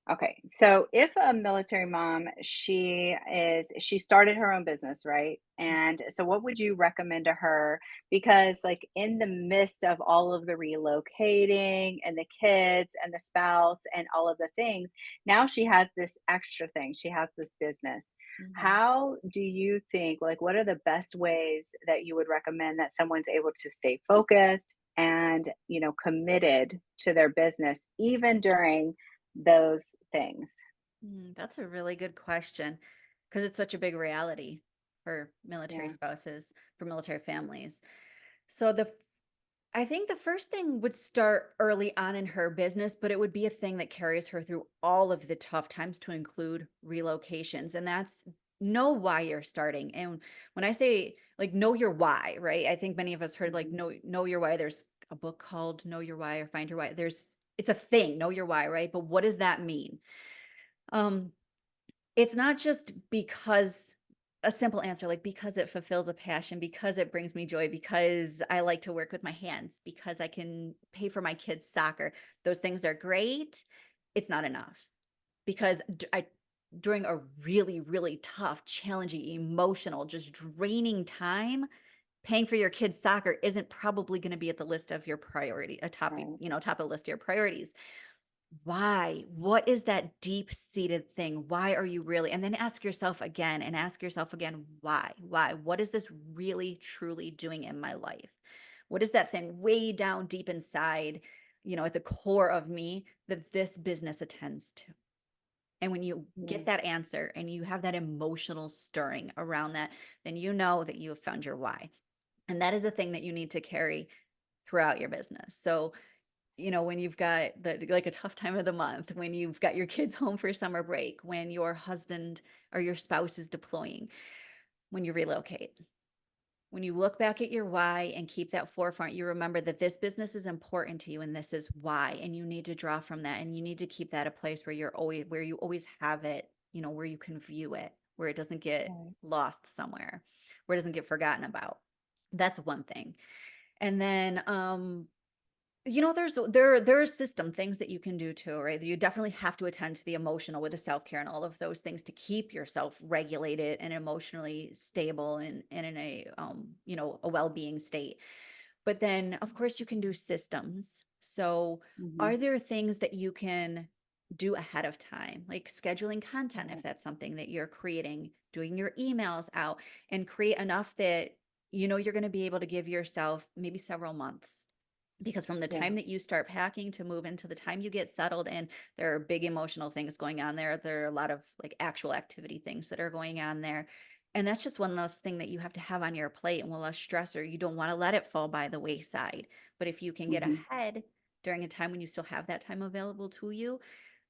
Okay. So if a military mom, she started her own business, right? And so what would you recommend to her? Because like in the midst of all of the relocating and the kids and the spouse and all of the things, now she has this extra thing. She has this business. Mhm. How do you think, like, what are the best ways that you would recommend that someone's able to stay focused and, committed to their business even during those things? That's a really good question because it's such a big reality for military Yeah. spouses, for military families. So I think the first thing would start early on in her business, but it would be a thing that carries her through all of the tough times to include relocations. And that's know why you're starting. And when I say like know your why, right? I think many of us heard like Mhm. know your why. There's a book called Know Your Why or Find Your Why. It's a thing, know your why, right? But what does that mean? Um, it's not just because a simple answer, like because it fulfills a passion, because it brings me joy, because I like to work with my hands, because I can pay for my kids' soccer. Those things are great. It's not enough because during a really, really tough, challenging, emotional, just draining time, paying for your kids' soccer isn't probably going to be at the list of your priority, a top, Right. top of the list of your priorities. Why? What is that deep-seated thing? Why are you really and then ask yourself again and ask yourself again, why? Why? What is this really truly doing in my life? What is that thing way down deep inside, at the core of me that this business attends to? And when you Yeah. get that answer and you have that emotional stirring around that, then you know that you have found your why. And that is a thing that you need to carry throughout your business. So when you've got like a tough time of the month, when you've got your kids home for summer break, when your husband or your spouse is deploying, when you relocate. When you look back at your why and keep that forefront, you remember that this business is important to you and this is why. And you need to draw from that and you need to keep that a place where you always have it, where you can view it, where it doesn't get Right. lost somewhere, where it doesn't get forgotten about. That's one thing. And then there are system things that you can do too, right? You definitely have to attend to the emotional with the self-care and all of those things to keep yourself regulated and emotionally stable and in a well-being state. But then of course you can do systems. So Mhm. are there things that you can do ahead of time, like scheduling content if Right. that's something that you're creating, doing your emails out and create enough that you're going to be able to give yourself maybe several months because from the Yeah. time that you start packing to move into the time you get settled in, there are big emotional things going on there. There are a lot of like actual activity things that are going on there. And that's just one less thing that you have to have on your plate and one less stressor. You don't want to let it fall by the wayside. But if you can get Mhm. ahead during a time when you still have that time available to you,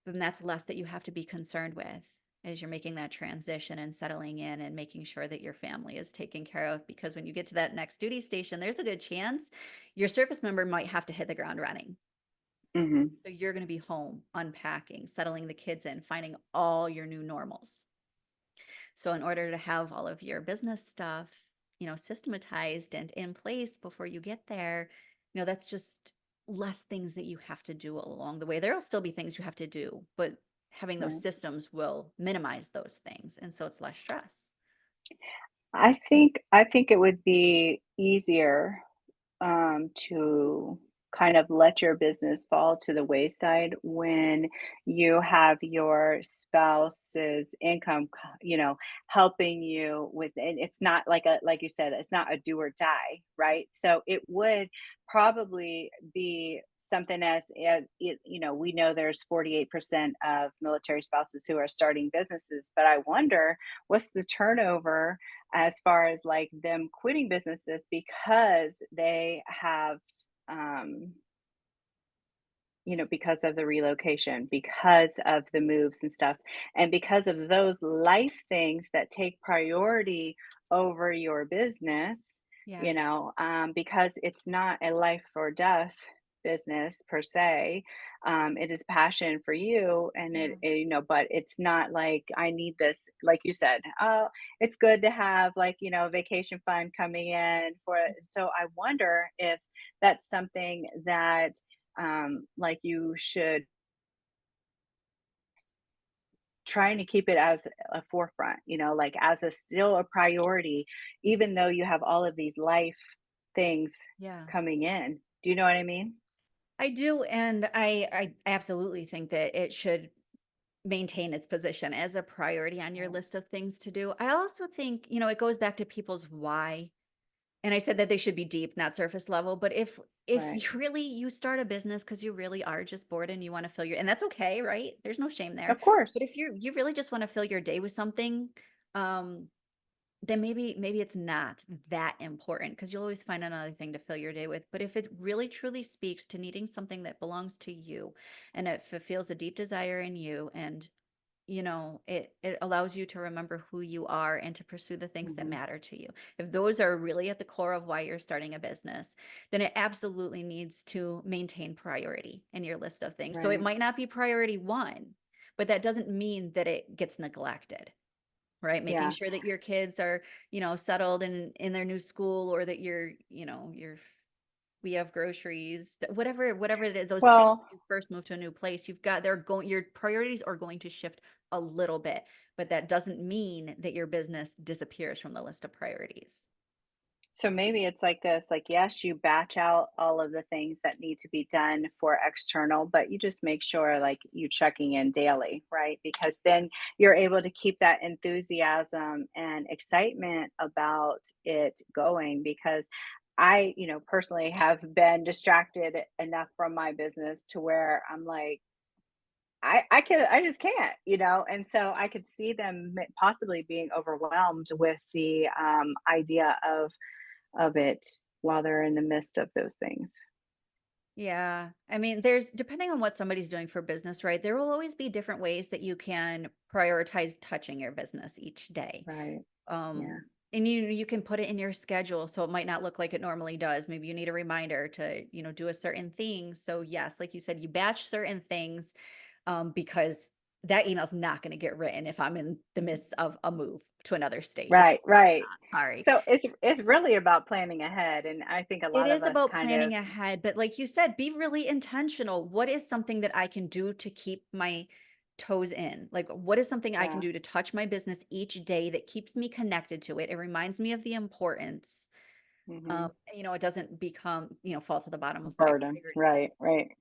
then that's less that you have to be concerned with as you're making that transition and settling in and making sure that your family is taken care of. Because when you get to that next duty station, there's a good chance your service member might have to hit the ground running. Mhm. So you're going to be home, unpacking, settling the kids in, finding all your new normals. So in order to have all of your business stuff, systematized and in place before you get there, that's just less things that you have to do along the way. There'll still be things you have to do, but having those Right. systems will minimize those things. And so it's less stress. I think it would be easier to kind of let your business fall to the wayside when you have your spouse's income, helping you with, and it's not like you said, it's not a do or die, right? So it would probably be something we know there's 48% of military spouses who are starting businesses, but I wonder what's the turnover as far as like them quitting businesses because they have um because of the relocation, because of the moves and stuff, and because of those life things that take priority over your business, Yeah. because it's not a life or death business per se. It is passion for you, and Yeah. but it's not like I need this, like you said. Oh, it's good to have like vacation fund coming in for it. So I wonder if that's something that like you should trying to keep it as a forefront, like as a still a priority, even though you have all of these life things Yeah. coming in. Do you know what I mean? I do, and I absolutely think that it should maintain its position as a priority on your Right. list of things to do. I also think, it goes back to people's why. And I said that they should be deep, not surface level, but if Right. you start a business because you really are just bored and you wanna fill your and that's okay, right? There's no shame there. Of But course. if you really just wanna fill your day with something, um, then maybe it's not that important because 'cause you'll always find another thing to fill your day with. But if it really truly speaks to needing something that belongs to you and it fulfills a deep desire in you and it allows you to remember who you are and to pursue the things that Mhm. matter to you. If those are really at the core of why you're starting a business, then it absolutely needs to maintain priority in your list of things. So it Right. might not be priority one, but that doesn't mean that it gets neglected, right? Making Yeah. sure that your kids are, settled in their new school or that we have groceries, whatever it is, those things Well, when you first move to a new place, your priorities are going to shift a little bit, but that doesn't mean that your business disappears from the list of priorities. so maybe it's like this, like, yes, you batch out all of the things that need to be done for external, but you just make sure like you checking in daily, right? Because then you're able to keep that enthusiasm and excitement about it going because I, personally have been distracted enough from my business to where I'm like, I just can't, and so I could see them possibly being overwhelmed with the idea of it while they're in the midst of those things. Yeah. I mean, there's depending on what somebody's doing for business, right? There will always be different ways that you can prioritize touching your business each day. Right. Yeah. Um, and you can put it in your schedule so it might not look like it normally does. Maybe you need a reminder to, do a certain thing. So yes, like you said, you batch certain things because that email's not going to get written if I'm in the midst of a move to another state. It's Right, just right. not. Sorry. So it's really about planning ahead, and I think a It lot of is us about kind of planning ahead, but like you said, be really intentional. What is something that I can do to keep my toes in? Like, what is something I can yeah, do to touch my business each day that keeps me connected to it? It reminds me of the importance. mhm, It doesn't become, fall to the bottom a of my burden. priority. Right, right.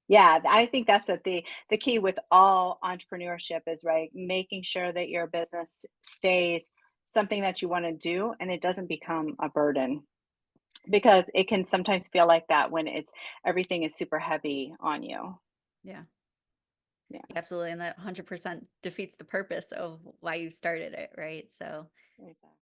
Yeah, I think that's the key with all entrepreneurship is, right, making sure that your business stays something that you wanna do and it doesn't become a burden, because it can sometimes feel like that when it's everything is super heavy on you. Yeah, Yeah, absolutely. And that 100% defeats the purpose of why you started it, right? So, exactly.